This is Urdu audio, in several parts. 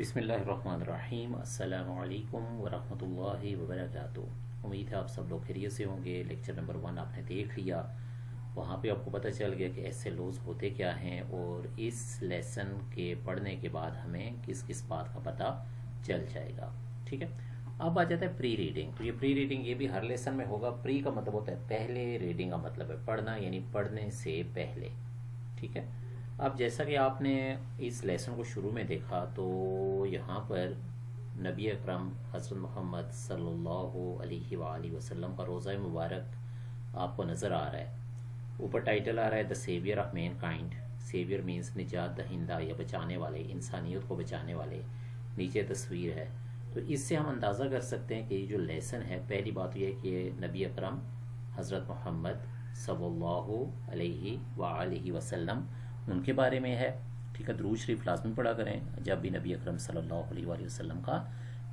بسم اللہ الرحمن الرحیم۔ السلام علیکم ورحمۃ اللہ وبرکاتہ۔ امید ہے آپ سب لوگ خیریت سے ہوں گے۔ لیکچر نمبر 1 آپ نے دیکھ لیا، وہاں پہ آپ کو پتہ چل گیا کہ ایسے لوز ہوتے کیا ہیں، اور اس لیسن کے پڑھنے کے بعد ہمیں کس کس بات کا پتہ چل جائے گا۔ ٹھیک ہے، اب آ جاتا ہے پری ریڈنگ۔ تو یہ پری ریڈنگ یہ بھی ہر لیسن میں ہوگا۔ پری کا مطلب ہوتا ہے پہلے، ریڈنگ کا مطلب ہے پڑھنا، یعنی پڑھنے سے پہلے۔ ٹھیک ہے، اب جیسا کہ آپ نے اس لیسن کو شروع میں دیکھا تو یہاں پر نبی اکرم حضرت محمد صلی اللہ علیہ وآلہ وسلم کا روضہ مبارک آپ کو نظر آ رہا ہے۔ اوپر ٹائٹل آ رہا ہے the saviour of mankind. Saviour means نجات دہندہ یا بچانے والے، انسانیت کو بچانے والے۔ نیچے تصویر ہے، تو اس سے ہم اندازہ کر سکتے ہیں کہ یہ جو لیسن ہے، پہلی بات یہ ہے کہ نبی اکرم حضرت محمد صلی اللہ علیہ وآلہ وسلم ان کے بارے میں ہے۔ ٹھیک ہے، درود شریف لازمی پڑھا کریں جب بھی نبی اکرم صلی اللہ علیہ وآلہ وسلم کا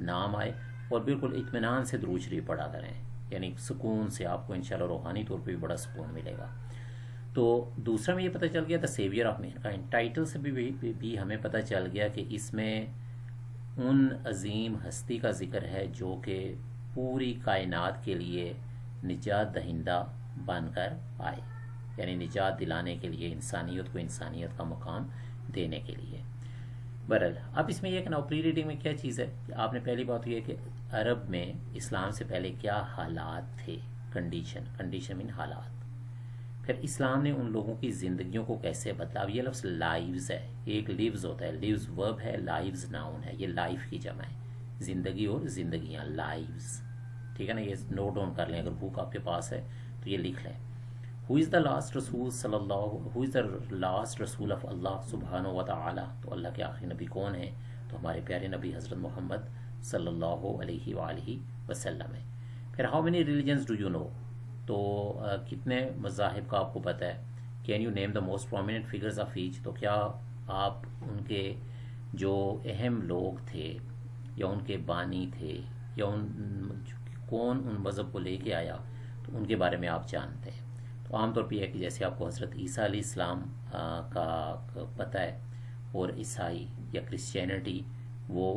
نام آئے، اور بالکل اطمینان سے درود شریف پڑھا کریں، یعنی سکون سے۔ آپ کو انشاءاللہ روحانی طور پہ بھی بڑا سکون ملے گا۔ تو دوسرا میں یہ پتہ چل گیا تھا saviour of mankind, title سے بھی ہمیں پتہ چل گیا کہ اس میں ان عظیم ہستی کا ذکر ہے جو کہ پوری کائنات کے لیے نجات دہندہ بن کر آئے، یعنی نجات دلانے کے لیے، انسانیت کو انسانیت کا مقام دینے کے لیے۔ بہرحال اب اس میں یہ کہ پری ریڈنگ میں کیا چیز ہے کہ آپ نے پہلی بات یہ ہے کہ عرب میں اسلام سے پہلے کیا حالات تھے، کنڈیشن مین حالات۔ پھر اسلام نے ان لوگوں کی زندگیوں کو کیسے بدلا۔ اب یہ لفظ لائیوز ہے، ایک لیوز ہوتا ہے، لیوز ورب ہے، لائیوز ناؤن ہے، یہ لائف کی جمع ہے، زندگی اور زندگیاں، لائیوز۔ ٹھیک ہے نا، یہ نوٹ ڈاؤن کر لیں، اگر بک آپ کے پاس ہے تو یہ لکھ لیں۔ Who is the last رسول صلی اللہ who is the last رسول of اللہ سبحانہ و تعالی، تو اللہ کے آخری نبی کون ہیں؟ تو ہمارے پیارے نبی حضرت محمد صلی اللہ علیہ وآلہ وسلم ہے۔ پھر how many religions do you know، تو کتنے مذاہب کا آپ کو پتہ ہے۔ Can you name the most prominent figures of each، تو کیا آپ ان کے جو اہم لوگ تھے یا ان کے بانی تھے یا کون ان مذہب کو لے کے آیا، تو ان کے بارے میں آپ جانتے ہیں۔ تو عام طور پہ یہ ہے کہ جیسے آپ کو حضرت عیسیٰ علیہ السلام کا پتہ ہے، اور عیسائی یا کرسچینٹی وہ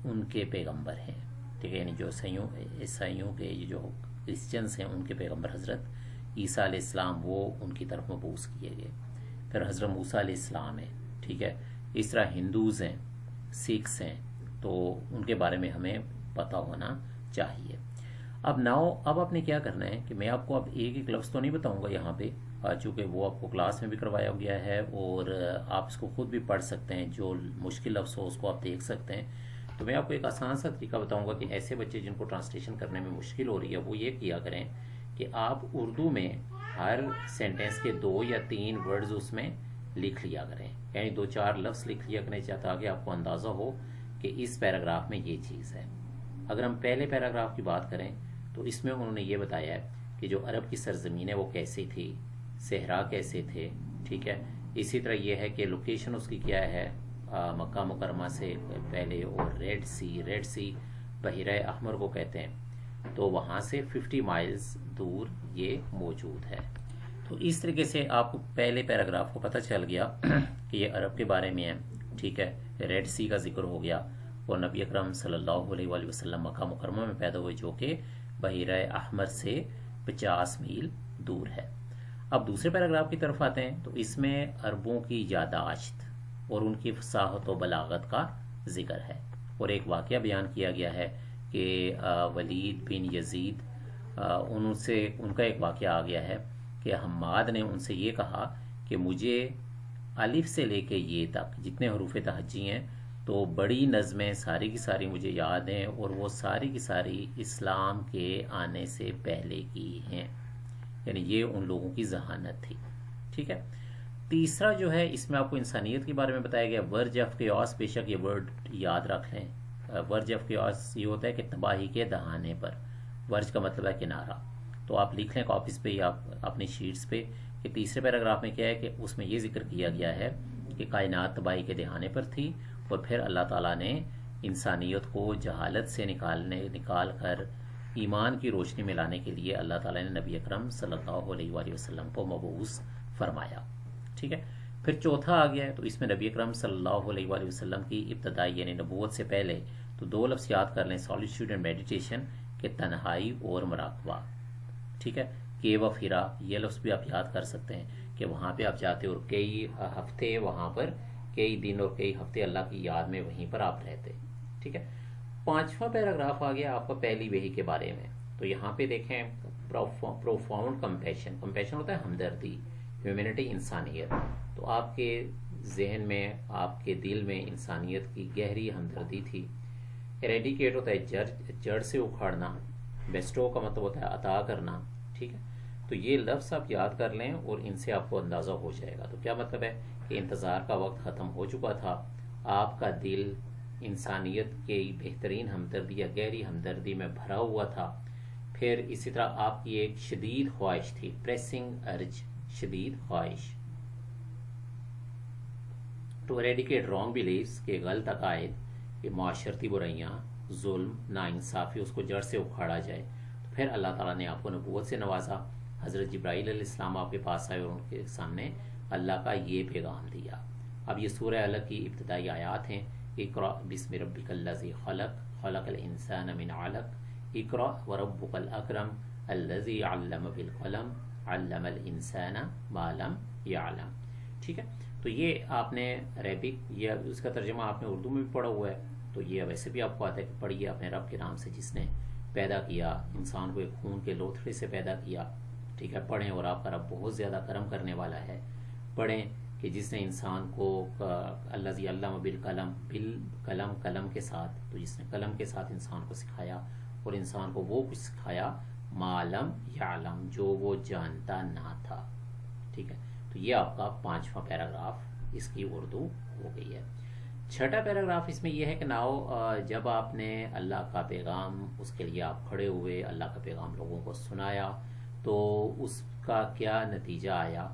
ان کے پیغمبر ہیں۔ ٹھیک ہے، یعنی جو عیسائیوں کے جو کرسچنس ہیں ان کے پیغمبر حضرت عیسیٰ علیہ السلام، وہ ان کی طرف مبعوث کیے گئے۔ پھر حضرت موسیٰ علیہ السلام ہیں۔ ٹھیک ہے، اس طرح ہندوز ہیں، سکھس ہیں، تو ان کے بارے میں ہمیں پتہ ہونا چاہیے۔ اب آپ نے کیا کرنا ہے کہ میں آپ کو اب ایک ایک لفظ تو نہیں بتاؤں گا یہاں پہ، چونکہ وہ آپ کو کلاس میں بھی کروایا گیا ہے، اور آپ اس کو خود بھی پڑھ سکتے ہیں، جو مشکل لفظ ہو اس کو آپ دیکھ سکتے ہیں۔ تو میں آپ کو ایک آسان سا طریقہ بتاؤں گا کہ ایسے بچے جن کو ٹرانسلیشن کرنے میں مشکل ہو رہی ہے، وہ یہ کیا کریں کہ آپ اردو میں ہر سینٹینس کے 2 یا 3 ورڈز اس میں لکھ لیا کریں، یعنی 2-4 لفظ لکھ لیا کریں، تاکہ آپ کو اندازہ ہو کہ اس پیراگراف میں یہ چیز ہے۔ اگر ہم پہلے پیراگراف کی بات کریں تو اس میں انہوں نے یہ بتایا ہے کہ جو عرب کی سرزمین ہے وہ کیسی تھی، صحرا کیسے تھے۔ ٹھیک ہے، اسی طرح یہ ہے کہ لوکیشن اس کی کیا ہے، مکہ مکرمہ سے پہلے، اور ریڈ سی بحیرہ احمر کو کہتے ہیں، تو وہاں سے 50 مائلز دور یہ موجود ہے۔ تو اس طریقے سے آپ کو پہلے پیراگراف کو پتہ چل گیا کہ یہ عرب کے بارے میں ہے۔ ٹھیک ہے، ریڈ سی کا ذکر ہو گیا، اور نبی اکرم صلی اللہ علیہ وآلہ وسلم مکہ مکرمہ میں پیدا ہوئے، جو کہ بحیرہ احمر سے 50 میل دور ہے۔ اب دوسرے پیراگراف کی طرف آتے ہیں، تو اس میں عربوں کی یادداشت اور ان کی فصاحت و بلاغت کا ذکر ہے، اور ایک واقعہ بیان کیا گیا ہے کہ ولید بن یزید، ان کا ایک واقعہ آ گیا ہے کہ حماد نے ان سے یہ کہا کہ مجھے الف سے لے کے یہ تک جتنے حروف تہجی ہیں، تو بڑی نظمیں ساری کی ساری مجھے یاد ہیں، اور وہ ساری کی ساری اسلام کے آنے سے پہلے کی ہیں، یعنی یہ ان لوگوں کی ذہانت تھی۔ ٹھیک ہے، تیسرا جو ہے اس میں آپ کو انسانیت کے بارے میں بتایا گیا، ورج آف کیوس، بے شک یہ ورڈ یاد رکھ لیں۔ ورج آف کیوس یہ ہوتا ہے کہ تباہی کے دہانے پر، ورج کا مطلب ہے کنارہ۔ تو آپ لکھ لیں کاپیز پہ یا اپنی شیٹس پہ کہ تیسرے پیراگراف میں کیا ہے کہ اس میں یہ ذکر کیا گیا ہے کہ کائنات تباہی کے دہانے پر تھی، اور پھر اللہ تعالیٰ نے انسانیت کو جہالت سے نکال کر ایمان کی روشنی میں لانے کے لیے اللہ تعالیٰ نے نبی اکرم صلی اللہ علیہ وآلہ وسلم کو مبعوث فرمایا۔ ٹھیک ہے، پھر چوتھا آ گیا ہے، تو اس میں نبی اکرم صلی اللہ علیہ وآلہ وسلم کی ابتدائی یعنی نبوت سے پہلے تو دو لفظ یاد کر لیں، سالیٹیوڈ اینڈ میڈیٹیشن، کہ تنہائی اور مراقبہ. ٹھیک ہے، کیو آف ہرا یہ لفظ بھی آپ یاد کر سکتے ہیں کہ وہاں پہ آپ جاتے اور کئی ہفتے وہاں پر، کئی دن اور کئی ہفتے اللہ کی یاد میں وہیں پر آپ رہتے. ٹھیک ہے، پانچواں پیراگراف آ گیا آپ کا پہلی وحی کے بارے میں. تو یہاں پہ دیکھیں پروفاؤنڈ کمپیشن، کمپیشن ہوتا ہے ہمدردی، ہیومینٹی انسانیت. تو آپ کے ذہن میں، آپ کے دل میں انسانیت کی گہری ہمدردی تھی. ایریڈیکیٹ ہوتا ہے جڑ سے اکھاڑنا، بیسٹو کا مطلب ہوتا ہے عطا کرنا. ٹھیک ہے، تو یہ لفظ آپ یاد کر لیں اور ان سے آپ کو اندازہ ہو جائے گا. تو کیا مطلب ہے کہ انتظار کا وقت ختم ہو چکا تھا، آپ کا دل انسانیت کی بہترین ہمدردی یا گہری ہمدردی میں بھرا ہوا تھا. پھر اسی طرح آپ کی ایک شدید خواہش تھی، پریسنگ ارج، شدید خواہش. ٹو ایریڈیکیٹ رانگ بلیفس، کے غلط عقائد، کہ معاشرتی برائیاں، ظلم، ناانصافی، اس کو جڑ سے اکھاڑا جائے. تو پھر اللہ تعالیٰ نے آپ کو نبوت سے نوازا. حضرت جبرائیل علیہ السلام آپ کے پاس آئے اور ان کے سامنے اللہ کا یہ پیغام دیا. اب یہ سورہ الگ کی ابتدائی آیات ہیں. اقرأ بسم ربک الذی خلق، خلق الانسان من علق، اقرأ وربک الاکرم الذی علم بالقلم، علم الانسان ما لم یعلم. ٹھیک ہے، تو یہ آپ نے عربک، یہ اس کا ترجمہ آپ نے اردو میں بھی پڑھا ہوا ہے. تو یہ ویسے بھی آپ کو آتا ہے کہ پڑھیے اپنے رب کے نام سے جس نے پیدا کیا انسان کو، ایک خون کے لوتھڑے سے پیدا کیا. ٹھیک ہے، پڑھیں، اور آپ کا رب بہت زیادہ کرم کرنے والا ہے. پڑھیں کہ جس نے انسان کو الذی علم بالقلم، بالقلم، قلم کے ساتھ، تو جس نے قلم کے ساتھ انسان کو سکھایا، اور انسان کو وہ کچھ سکھایا ما لم یعلم، جو وہ جانتا نہ تھا. ٹھیک ہے، تو یہ آپ کا پانچواں پیراگراف اس کی اردو ہو گئی ہے. چھٹا پیراگراف اس میں یہ ہے کہ جب آپ نے اللہ کا پیغام، اس کے لیے آپ کھڑے ہوئے، اللہ کا پیغام لوگوں کو سنایا، تو اس کا کیا نتیجہ آیا.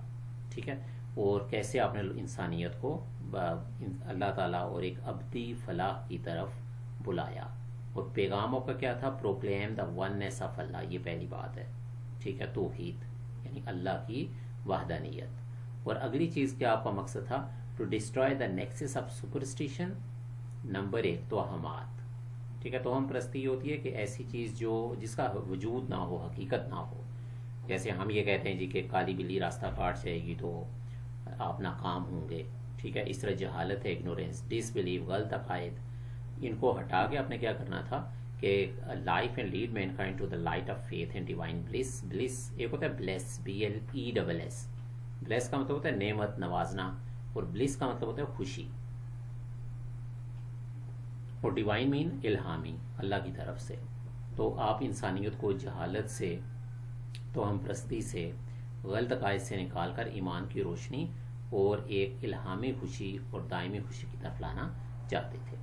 ٹھیک ہے، اور کیسے آپ نے انسانیت کو اللہ تعالیٰ اور ایک ابدی فلاح کی طرف بلایا. اور پیغام آپ کا کیا تھا؟ پروکلیم دا وننس آف اللہ، یہ پہلی بات ہے. ٹھیک ہے، توحید یعنی اللہ کی وحدانیت. اور اگلی چیز کیا آپ کا مقصد تھا؟ To destroy the nexus of superstition. Number 1 توہمات. ٹھیک ہے، توہم پرستی ہوتی ہے کہ ایسی چیز جس کا وجود نہ ہو، حقیقت نہ ہو. جیسے ہم یہ کہتے ہیں جی کہ کالی بلی راستہ کاٹ جائے گی تو آپ ناکام ہوں گے. ٹھیک ہے، اس طرح جہالت ہے، اگنورینس، ڈس بلیو، غلط عقائد، ان کو ہٹا کے آپ نے کیا کرنا تھا کہ life and lead mankind to the light of faith and divine bliss. Bliss ایک ہوتا ہے بلیس، BLESS. بلیس کا مطلب ہوتا ہے نعمت، نوازنا، اور بلیس کا مطلب ہوتا ہے خوشی. اور ڈیوائن مین الہامی، اللہ کی طرف سے. تو آپ انسانیت کو جہالت سے، توہم پرستی سے، غلط عقائد سے نکال کر ایمان کی روشنی اور ایک الہامی خوشی اور دائمی خوشی کی طرف لانا چاہتے تھے.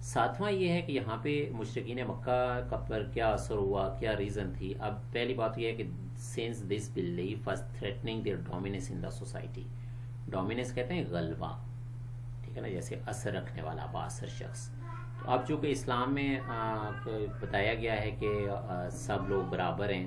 ساتواں یہ ہے کہ یہاں پہ مشرکین مکہ کا پر کیا اثر ہوا، کیا ریزن تھی. اب پہلی بات یہ ہے کہ since this belief was threatening their dominance in the society. Dominance کہتے ہیں غلبہ. ٹھیک ہے نا، جیسے اثر رکھنے والا، بااثر شخص. تو اب چونکہ اسلام میں بتایا گیا ہے کہ سب لوگ برابر ہیں،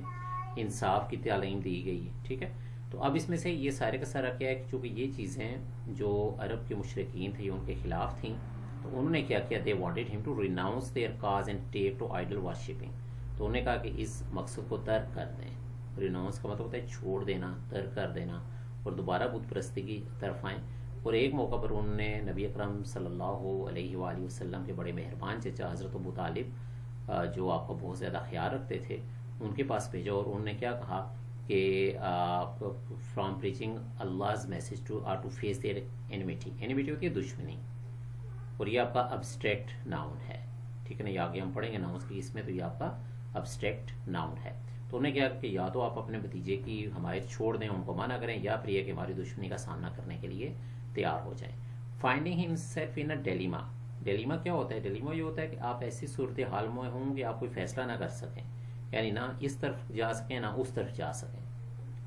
انصاف کی تعلیم دی گئی. ٹھیک ہے، تو اب اس میں سے یہ سارے کا سارا کیا ہے کہ چونکہ یہ چیزیں جو عرب کے مشرکین تھے ان کے خلاف تھیں، تو انہوں نے کیا کیا؟ they wanted him to renounce their cause and take to idol worshipping. تو انہوں نے کہا کہ اس مقصد کو ترک کر دیں. ریناؤنس کا مطلب ہوتا ہے چھوڑ دینا، ترک کر دینا، اور دوبارہ بت پرستی کی طرف آئیں. اور ایک موقع پر انہوں نے نبی اکرم صلی اللہ علیہ وآلہ وسلم کے بڑے مہربان چچا حضرت ابو طالب، جو آپ کا بہت زیادہ خیال رکھتے تھے، ان کے پاس بھیجا. اور انہوں نے کیا کہا کہ from preaching Allah's message to face their enmity. Enmity ہوتی ہے دشمنی، اور یہ آپ کا ابسٹریکٹ ناؤن ہے. ٹھیک ہے نا، یہ آگے ہم پڑھیں گے ناؤنس کی اس میں، تو یہ آپ کا ابسٹریکٹ ناؤن ہے. تو انہیں کیا کہ یا تو آپ اپنے بھتیجے کی حمایت چھوڑ دیں، ان کو منع کریں، یا پھر یہ کہ ہماری دشمنی کا سامنا کرنے کے لیے تیار ہو جائیں. Finding himself in a dilemma. Dilemma کیا ہوتا ہے؟ ڈیلیما یہ ہوتا ہے کہ آپ ایسی صورتحال میں ہوں کہ آپ کوئی فیصلہ نہ کر سکیں، یعنی نہ اس طرف جا سکیں نہ اس طرف جا سکیں.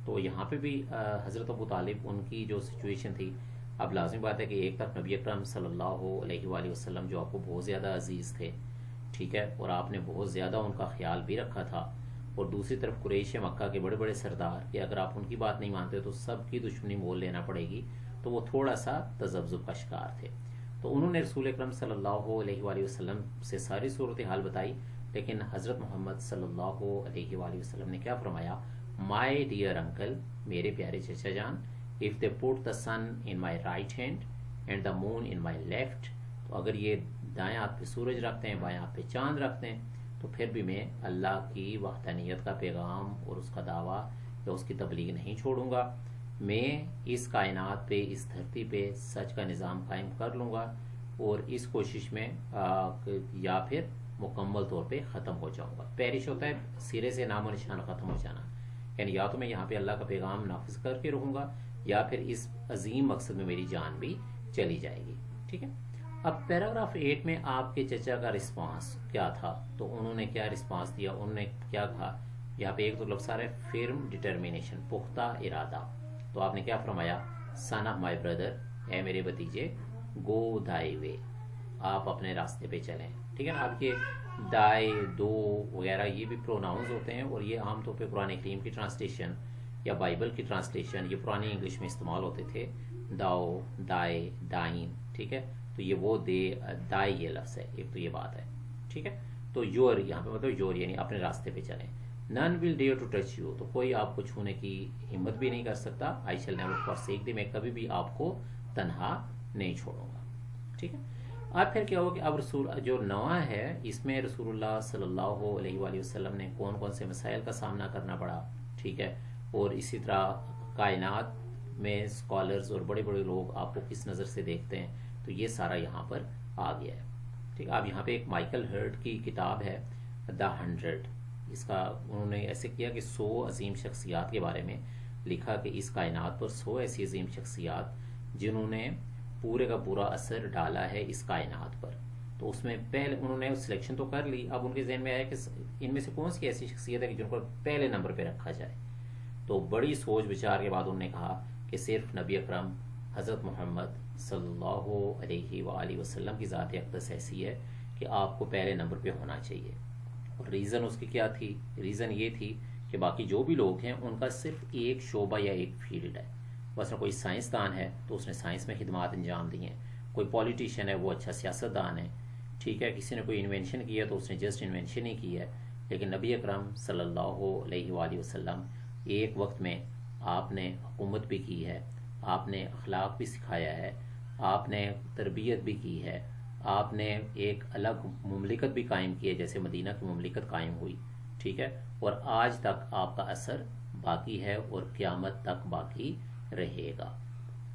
تو یہاں پہ بھی حضرت ابو طالب ان کی جو سچویشن تھی، اب لازمی بات ہے کہ ایک طرف نبی اکرم صلی اللہ علیہ وآلہ وسلم جو آپ کو بہت زیادہ عزیز تھے، ٹھیک ہے، اور آپ نے بہت زیادہ ان کا خیال بھی رکھا تھا، اور دوسری طرف قریش مکہ کے بڑے بڑے سردار کہ اگر آپ ان کی بات نہیں مانتے تو سب کی دشمنی مول لینا پڑے گی. تو وہ تھوڑا سا تذبذب کا شکار تھے. تو انہوں نے رسول اکرم صلی اللہ علیہ وآلہ وسلم سے ساری صورتحال بتائی، لیکن حضرت محمد صلی اللہ علیہ وآلہ وسلم نے کیا فرمایا؟ مائی ڈیئر انکل، میرے پیارے چچا جان، if they put the sun in my right hand and the moon in my left, تو اگر یہ دائیں ہاتھ پہ سورج رکھتے ہیں، بائیں ہاتھ پہ چاند رکھتے ہیں، تو پھر بھی میں اللہ کی وحدانیت کا پیغام اور اس کا دعویٰ یا اس کی تبلیغ نہیں چھوڑوں گا. میں اس کائنات پہ، اس دھرتی پہ سچ کا نظام قائم کر لوں گا، اور اس کوشش میں یا پھر مکمل طور پہ ختم ہو جاؤں گا. پیرش ہوتا ہے سرے سے نام و نشان ختم ہو جانا، یعنی یا تو میں یہاں پہ اللہ کا پیغام نافذ کر کے رہوں گا، یا پھر اس عظیم مقصد میں میری جان بھی چلی جائے گی. ٹھیک ہے. اب پیراگراف 8 میں آپ کے چچا کا رسپانس کیا تھا؟ تو انہوں نے کیا رسپانس دیا؟ انہوں نے کیا کہا؟ یہاں پہ ایک تو لفظ آ رہا ہے فرم ڈٹرمینیشن، پختہ ارادہ. تو آپ نے کیا فرمایا؟ سن آف مائی بردر، اے میرے بھتیجے، گو دائی وے، آپ اپنے راستے پہ چلیں. ٹھیک ہے نا. آپ کے دائی، دو وغیرہ یہ بھی پروناؤنز ہوتے ہیں، اور یہ عام طور پہ قرآن کریم کی ٹرانسلیشن یا بائبل کی ٹرانسلیشن یہ پرانی انگلش میں استعمال ہوتے تھے. داؤ، دائے، دائن. ٹھیک ہے. تو یہ وہ دائی یہ لفظ ہے. ایک تو یہ بات ہے. ٹھیک ہے. تو یور یہاں پہ مطلب یور یعنی اپنے راستے پہ چلیں. نن ول ڈیئر ٹو ٹچ یو، تو کوئی آپ کو چھونے کی ہمت بھی نہیں کر سکتا. آئی شیل نیور فورسیک دی، میں کبھی بھی آپ کو تنہا نہیں چھوڑوں گا. ٹھیک ہے. اب پھر کیا ہو کہ اب رسول جو نواں ہے اس میں رسول اللہ صلی اللہ علیہ وآلہ وسلم نے کون کون سے مسائل کا سامنا کرنا پڑا. ٹھیک ہے. اور اسی طرح کائنات میں اسکالرز اور بڑے بڑے لوگ آپ کو کس نظر سے دیکھتے ہیں، تو یہ سارا یہاں پر آ گیا ہے. ٹھیک ہے. اب یہاں پہ ایک مائیکل ہرٹ کی کتاب ہے دا 100، اس کا انہوں نے ایسے کیا کہ 100 عظیم شخصیات کے بارے میں لکھا کہ اس کائنات پر 100 ایسی عظیم شخصیات جنہوں نے پورے کا پورا اثر ڈالا ہے اس کائنات پر. تو اس میں پہلے انہوں نے سلیکشن تو کر لی. اب ان کے ذہن میں آیا کہ ان میں سے کون سی ایسی شخصیت ہے کہ جن کو پہلے نمبر پہ رکھا جائے. تو بڑی سوچ بچار کے بعد انہوں نے کہا کہ صرف نبی اکرم حضرت محمد صلی اللہ علیہ وآلہ وسلم کی ذات اقدس ایسی ہے کہ آپ کو پہلے نمبر پہ ہونا چاہیے. اور ریزن اس کی کیا تھی؟ ریزن یہ تھی کہ باقی جو بھی لوگ ہیں ان کا صرف ایک شعبہ یا ایک فیلڈ ہے. مثلا کوئی سائنسدان ہے تو اس نے سائنس میں خدمات انجام دی ہیں، کوئی پولیٹیشین ہے وہ اچھا سیاستدان ہے. ٹھیک ہے. کسی نے کوئی انوینشن کی ہے تو اس نے جسٹ انوینشن ہی کی ہے. لیکن نبی اکرم صلی اللہ علیہ وآلہ وسلم ایک وقت میں آپ نے حکومت بھی کی ہے، آپ نے اخلاق بھی سکھایا ہے، آپ نے تربیت بھی کی ہے، آپ نے ایک الگ مملکت بھی قائم کی ہے جیسے مدینہ کی مملکت قائم ہوئی. ٹھیک ہے. اور آج تک آپ کا اثر باقی ہے اور قیامت تک باقی رہے گا.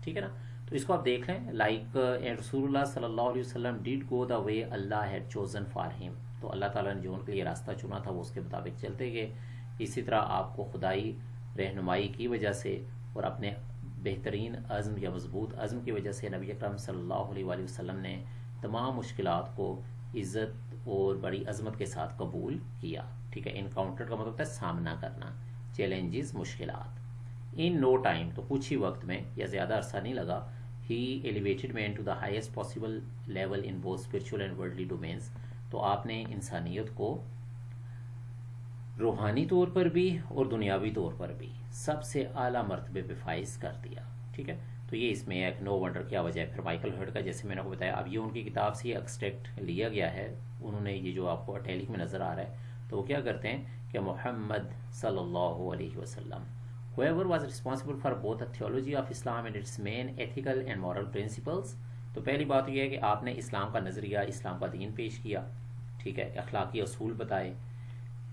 ٹھیک ہے نا. تو اس کو آپ دیکھ لیں، لائک رسول اللہ صلی اللہ علیہ وسلم did go the way Allah had chosen for him. تو اللہ تعالیٰ نے جو ان کے لیے راستہ چنا تھا وہ اس کے مطابق چلتے گئے. اسی طرح آپ کو خدائی رہنمائی کی وجہ سے اور اپنے بہترین عزم یا مضبوط عزم کی وجہ سے نبی اکرم صلی اللہ علیہ وآلہ وسلم نے تمام مشکلات کو عزت اور بڑی عظمت کے ساتھ قبول کیا. ٹھیک ہے. انکاؤنٹر کا مطلب ہے سامنا کرنا، چیلنجز، مشکلات. ان نو ٹائم، تو کچھ ہی وقت میں یا زیادہ عرصہ نہیں لگا، he elevated man to the highest possible level in both spiritual and worldly domains. تو آپ نے انسانیت کو روحانی طور پر بھی اور دنیاوی طور پر بھی سب سے اعلیٰ مرتبے پہ فائز کر دیا. ٹھیک ہے. تو یہ اس میں ایک نو ونڈر کیا وجہ ہے. پھر مائیکل ہرٹ کا جیسے میں نے آپ کو بتایا، اب یہ ان کی کتاب سے یہ ایکسٹریکٹ لیا گیا ہے. انہوں نے یہ جو آپ کو اٹیلک میں نظر آ رہا ہے تو وہ کیا کرتے ہیں کہ محمد صلی اللہ علیہ وسلم whoever was responsible for both the theology of Islam and its main ethical and moral principles. تو پہلی بات یہ ہے کہ آپ نے اسلام کا نظریہ، اسلام کا دین پیش کیا. ٹھیک ہے. اخلاقی اصول بتائے.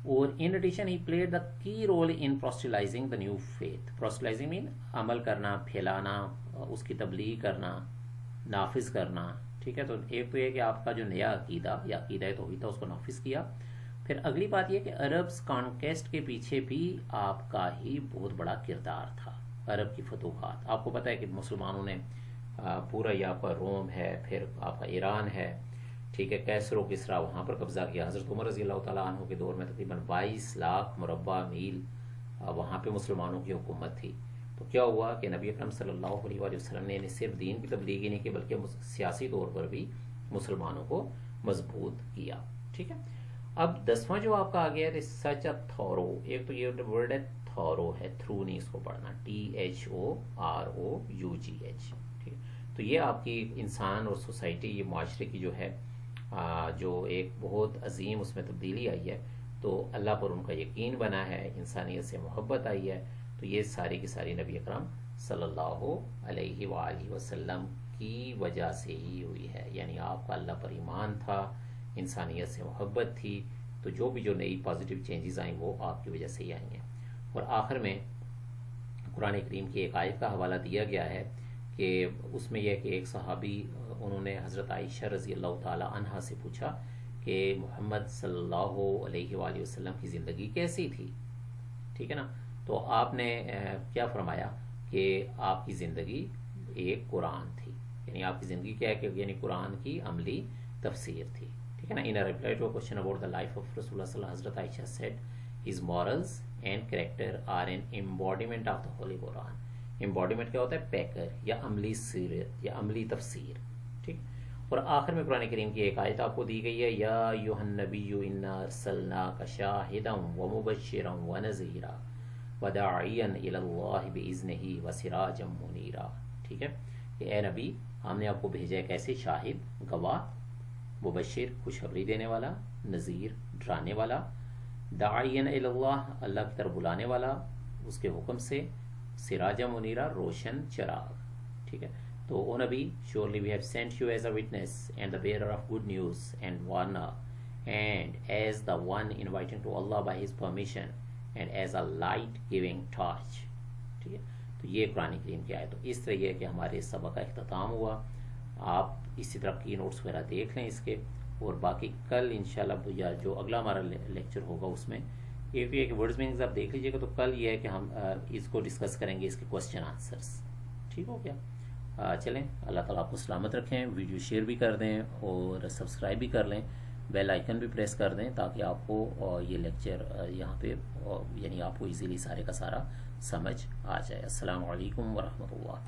اور in addition he played the key role in proselytizing the new faith. proselytizing mean عمل کرنا، پھیلانا، اس کی تبلیغ کرنا، نافذ کرنا. ٹھیک ہے. تو ایک تو یہ کہ آپ کا جو نیا عقیدہ یا عقیدہ توحید تھا اس کو نافذ کیا. پھر اگلی بات یہ کہ عربز کانکیسٹ کے پیچھے بھی آپ کا ہی بہت بڑا کردار تھا. عرب کی فتوحات، آپ کو پتہ ہے کہ مسلمانوں نے پورا یہ آپ کا روم ہے، پھر آپ کا ایران ہے. ٹھیک ہے. کیسر و کسرا وہاں پر قبضہ کیا. حضرت عمر رضی اللہ تعالیٰ عنہ کے دور میں تقریباً 22 لاکھ مربع میل وہاں پہ مسلمانوں کی حکومت تھی. تو کیا ہوا کہ نبی اکرم صلی اللہ علیہ وآلہ وسلم نے صرف دین کی تبلیغ ہی نہیں کی بلکہ سیاسی طور پر بھی مسلمانوں کو مضبوط کیا. ٹھیک ہے. اب 10واں جو آپ کا آ گیا ہے سچ اے تھورو. ایک تو یہ ورڈ ہے تھورو ہے، تھرو نہیں اس کو پڑھنا، THOROUGH. تو یہ آپ کی انسان اور سوسائٹی، یہ معاشرے کی جو ہے جو ایک بہت عظیم اس میں تبدیلی آئی ہے، تو اللہ پر ان کا یقین بنا ہے، انسانیت سے محبت آئی ہے، تو یہ ساری کی ساری نبی اکرم صلی اللہ علیہ وآلہ وسلم کی وجہ سے ہی ہوئی ہے. یعنی آپ کا اللہ پر ایمان تھا، انسانیت سے محبت تھی، تو جو بھی جو نئی پازیٹیو چینجز آئیں وہ آپ کی وجہ سے ہی آئی ہیں. اور آخر میں قرآن کریم کی ایک آیت کا حوالہ دیا گیا ہے کہ اس میں یہ کہ ایک صحابی انہوں نے حضرت عائشہ رضی اللہ تعالی عنہا سے پوچھا کہ محمد صلی اللہ علیہ وآلہ وسلم کی زندگی کیسی تھی، ٹھیک ہے نا. تو آپ نے کیا فرمایا کہ آپ کی زندگی ایک قرآن تھی. یعنی آپ کی زندگی کیا ہے کہ یعنی قرآن کی عملی تفسیر تھی، ٹھیک ہے نا. In reply to question about the life of رسول اللہ صلی اللہ علیہ وسلم، حضرت Aisha said his morals and character are an embodiment of the holy Quran. Embodiment کیا ہوتا ہے؟ پیکر یا عملی سیرت یا عملی تفسیر، ٹھیک. اور آخر میں قرآن کریم کی ایک آیت آپ کو دی گئی ہے، یا ایھا النبی انا ارسلناک شاہدا ومبشرا ونذیرا وداعیا الی اللہ باذنہ وسراجا منیرا. ٹھیک ہے کہ اے نبی، ہم نے آپ کو بھیجا ہے کیسے؟ شاہد، گواہ، مبشر خوشخبری دینے والا، نذیر ڈرانے والا، داعیا الی اللہ اللہ کی طرف بلانے والا اس کے حکم سے، سراجا منیرا روشن چراغ. ٹھیک ہے. تو او نبی، surely we have sent you as a witness and the bearer of good news and warner and as the one inviting to Allah by his permission and as a light giving torch. ٹھیک ہے. تو یہ قرآن کریم کی آیت. تو اس طرح یہ کہ ہمارے سبق کا اختتام ہوا. آپ اسی طرح کی نوٹس وغیرہ دیکھ لیں اس کے، اور باقی کل انشاءاللہ یا جو اگلا ہمارا لیکچر ہوگا اس میں ایک بھی ایک ورڈز میننگز آپ دیکھ لیجیے گا. تو کل یہ ہے کہ ہم اس کو ڈسکس کریں گے، اس کے کوسچن آنسرس. ٹھیک ہو گیا؟ چلیں، اللہ تعالیٰ آپ کو سلامت رکھیں. ویڈیو شیئر بھی کر دیں اور سبسکرائب بھی کر لیں، بیل آئیکن بھی پریس کر دیں تاکہ آپ کو یہ لیکچر یہاں پہ یعنی آپ کو ایزیلی سارے کا سارا سمجھ آ جائے. السلام علیکم ورحمۃ اللہ.